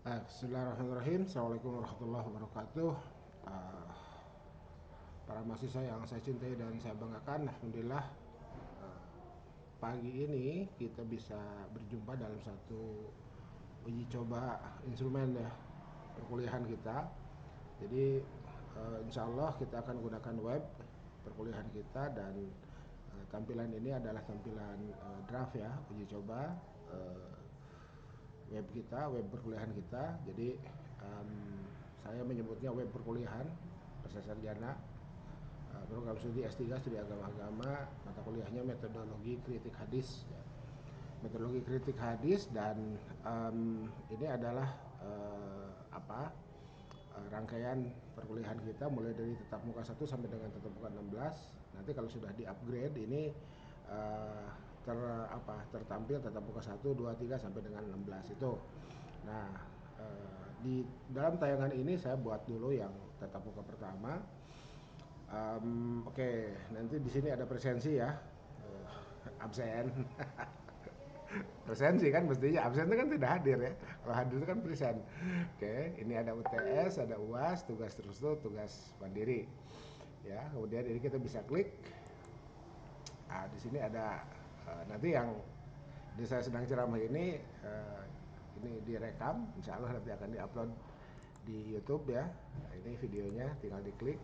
Bismillahirrahmanirrahim. Assalamualaikum warahmatullahi wabarakatuh. Uh, para mahasiswa yang saya cintai dan saya banggakan, alhamdulillah pagi ini kita bisa berjumpa dalam satu uji coba instrumen ya perkuliahan kita. Jadi insya Allah kita akan gunakan web perkuliahan kita dan tampilan ini adalah tampilan draft ya uji coba web kita, web perkuliahan kita. Jadi saya menyebutnya web perkuliahan pasca sarjana program studi S3 studi agama-agama, mata kuliahnya metodologi kritik hadis ya. Metodologi kritik hadis dan ini adalah rangkaian perkuliahan kita mulai dari tetap muka 1 sampai dengan tetap muka 16. Nanti kalau sudah di-upgrade ini uh, tertampil tetap muka 1, 2, 3 sampai dengan 16 itu. Nah, di dalam tayangan ini saya buat dulu yang tetap muka pertama. Oke, nanti di sini ada presensi ya. Absen. Presensi kan mestinya, absen itu kan tidak hadir ya. Kalau hadir itu kan present. Oke, ini ada UTS, ada UAS, tugas tertulis, tugas mandiri. Ya, kemudian ini kita bisa klik. Di sini ada nanti yang di saya sedang ceramah ini direkam, insya Allah nanti akan diupload di YouTube ya. Ini videonya, tinggal diklik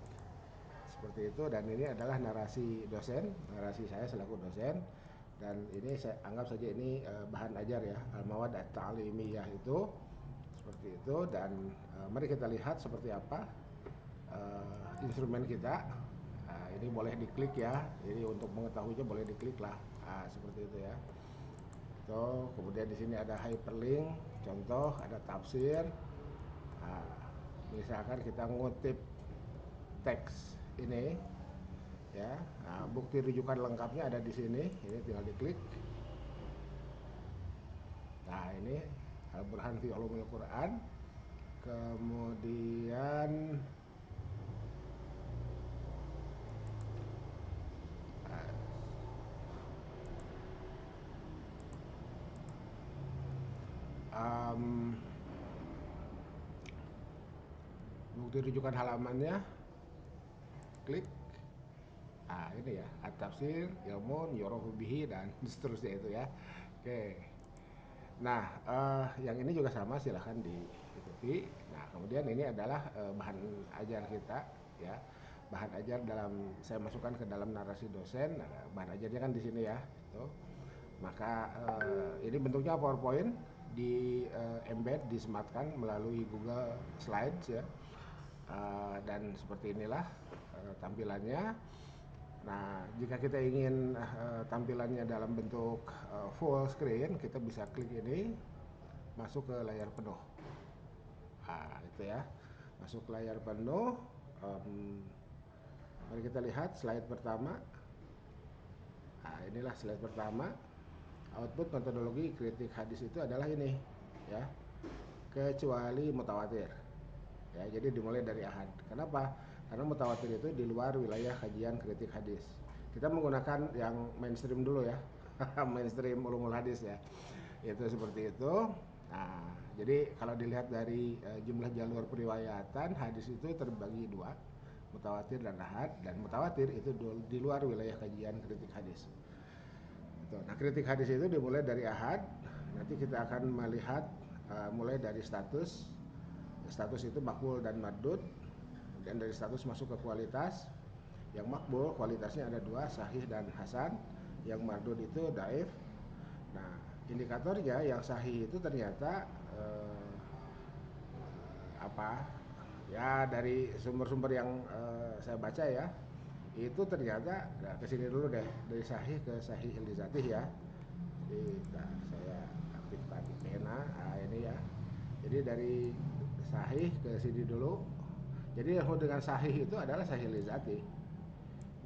seperti itu, dan ini adalah narasi dosen, narasi saya selaku dosen, dan ini saya anggap saja ini bahan ajar ya, al-mawad at-ta'limiyah itu seperti itu. Dan mari kita lihat seperti apa instrumen kita. Ini boleh diklik ya, jadi untuk mengetahuinya boleh diklik lah, seperti itu ya. Kemudian di sini ada hyperlink, contoh ada tafsir. Misalkan kita ngutip teks ini ya, bukti rujukan lengkapnya ada di sini, ini tinggal diklik. Nah, ini Al-Burhan fi Ulumil Quran. Kemudian bukti rujukan halamannya, klik. Ini ya, at-tafsir, ilmun, yorohu bihi, dan seterusnya itu ya. Oke. Nah, yang ini juga sama, silahkan diikuti. Nah, kemudian ini adalah bahan ajar kita ya. Bahan ajar dalam saya masukkan ke dalam narasi dosen. Nah, bahan ajarnya kan di sini ya. Itu. Maka ini bentuknya PowerPoint, di embed, disematkan melalui Google Slides ya. Dan seperti inilah tampilannya. Nah, jika kita ingin tampilannya dalam bentuk full screen, kita bisa klik ini, masuk ke layar penuh. Itu ya, masuk ke layar penuh. Mari kita lihat slide pertama. Inilah slide pertama. Output metodologi kritik hadis itu adalah ini, ya, kecuali mutawatir. Ya, jadi dimulai dari ahad. Kenapa? Karena mutawatir itu di luar wilayah kajian kritik hadis. Kita menggunakan yang mainstream dulu ya, mainstream ulumul hadis ya. Itu seperti itu. Nah, jadi kalau dilihat dari jumlah jalur periwayatan hadis itu terbagi dua, mutawatir dan ahad. Dan mutawatir itu di luar wilayah kajian kritik hadis. Nah, kritik hadis itu dimulai dari ahad. Nanti kita akan melihat mulai dari status. Status itu makbul dan mardud. Dan dari status masuk ke kualitas. Yang makbul kualitasnya ada dua, sahih dan hasan. Yang mardud itu daif. Nah, indikatornya yang sahih itu ternyata ya dari sumber-sumber yang saya baca ya, itu ternyata, nah, kesini dulu deh, dari sahih ke sahih ilizatih ya. Jadi saya aktifkan pena, ini ya. Jadi dari sahih ke sini dulu. Jadi yang dengan sahih itu adalah sahih ilizatih.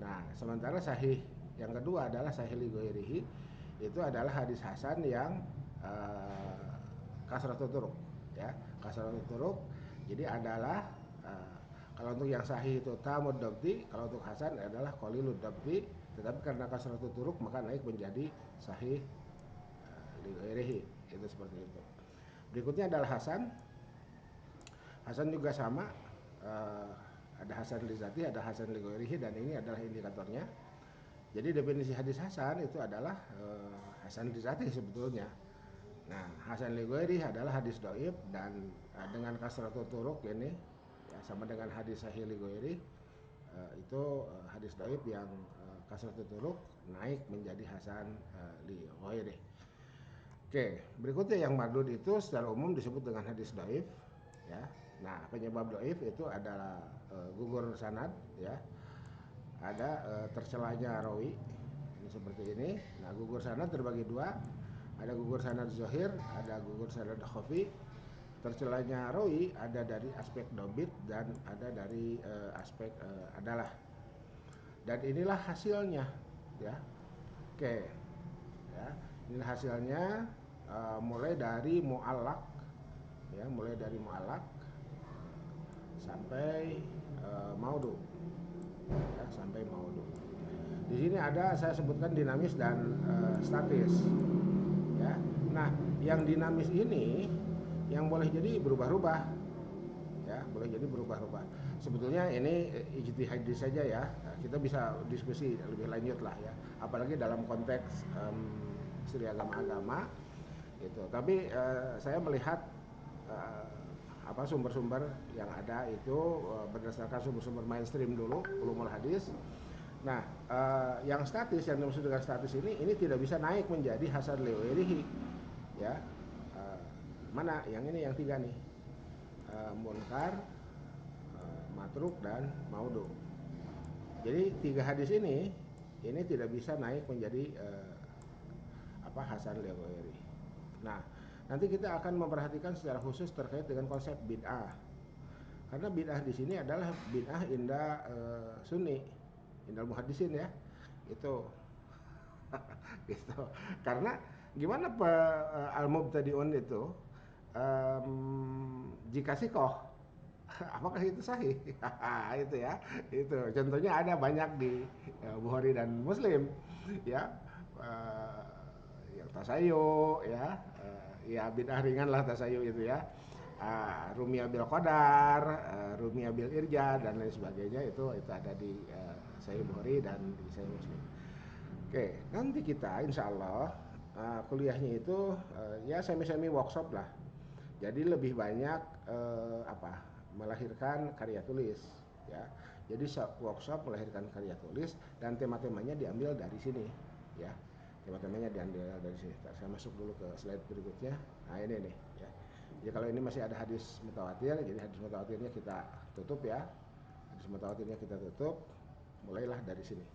Nah, sementara sahih yang kedua adalah sahih li ghairihi, itu adalah hadis hasan yang kasratul turuq ya, kasratul turuq. Jadi adalah kalau untuk yang sahih itu tamud dabti, kalau untuk hasan adalah qalilud dabti, tetapi karena kasratul turuq maka naik menjadi sahih li ghairihi, itu seperti itu. Berikutnya adalah hasan. Hasan juga sama, eh, ada Hasan li dzatihi, ada Hasan li ghairihi, dan ini adalah indikatornya. Jadi definisi hadis hasan itu adalah hasan li dzatihi sebetulnya. Nah, hasan li ghairihi adalah hadis dhaif, dan dengan kasratul turuq ini ya, sama dengan hadis sahih li ghairihi, itu hadis dhaif yang kasratul turuq naik menjadi hasan li ghairihi. Oke, berikutnya yang mardud itu secara umum disebut dengan hadis dhaif, ya. Nah, penyebab dhaif itu adalah gugur sanad, ya. Ada tercelanya rawi, ini seperti ini. Nah, gugur sanad terbagi dua, ada gugur sanad zahir, ada gugur sanad khafi. Tercelanya rawi ada dari aspek dobit dan ada dari aspek adalah. Dan inilah hasilnya, ya. Oke, ya. Inilah hasilnya, mulai dari mu'allaq, ya, mulai dari mu'allaq sampai maudu, ya, sampai maudu. Di sini ada saya sebutkan dinamis dan statis, ya. Nah, yang dinamis ini yang boleh jadi berubah-ubah, ya, boleh jadi berubah-ubah. Sebetulnya ini ijtihad saja, ya. Kita bisa diskusi lebih lanjut lah, ya. Apalagi dalam konteks studi agama-agama itu. Tapi saya melihat apa sumber-sumber yang ada itu berdasarkan sumber-sumber mainstream dulu, ulumul hadis. Nah, yang statis, yang dimaksud dengan statis ini tidak bisa naik menjadi hasan li ghairihi, ya. Uh, Mana yang ini, yang tiga nih, munkar, matruk, dan maudhu. Jadi tiga hadis ini tidak bisa naik menjadi apa hasan li ghairihi. Nah, nanti kita akan memperhatikan secara khusus terkait dengan konsep bid'ah. Karena bid'ah di sini adalah bid'ah inda sunni, indal muhaddisin, ya. Itu gitu. Karena gimana al-mubtadi'un itu jika sikoh apakah itu sahih? Itu, ya. Itu contohnya ada banyak di Bukhari dan Muslim, ya. Uh, yang tasayu, ya, ya bid'ah ringan lah tasayu itu, ya. Rumia bil qadar, rumia bil irja, dan lain sebagainya, itu ada di Sahih Bukhari dan di Sahih Muslim. Oke, nanti kita insya Allah kuliahnya itu ya semi-semi workshop lah. Jadi lebih banyak apa, melahirkan karya tulis, ya. Jadi workshop melahirkan karya tulis dan tema-temanya diambil dari sini, ya. Tema-temanya diambil dari sini. Saya masuk dulu ke slide berikutnya. Nah, ini nih, ya. Jadi kalau ini masih ada hadis mutawatir, jadi hadis mutawatirnya kita tutup, ya. Hadis mutawatirnya kita tutup, mulailah dari sini,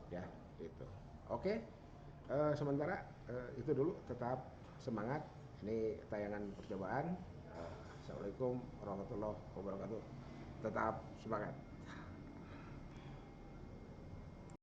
ya, itu. Oke. Sementara itu dulu, tetap semangat. Ini tayangan percobaan. Assalamualaikum warahmatullahi wabarakatuh. Tetap semangat.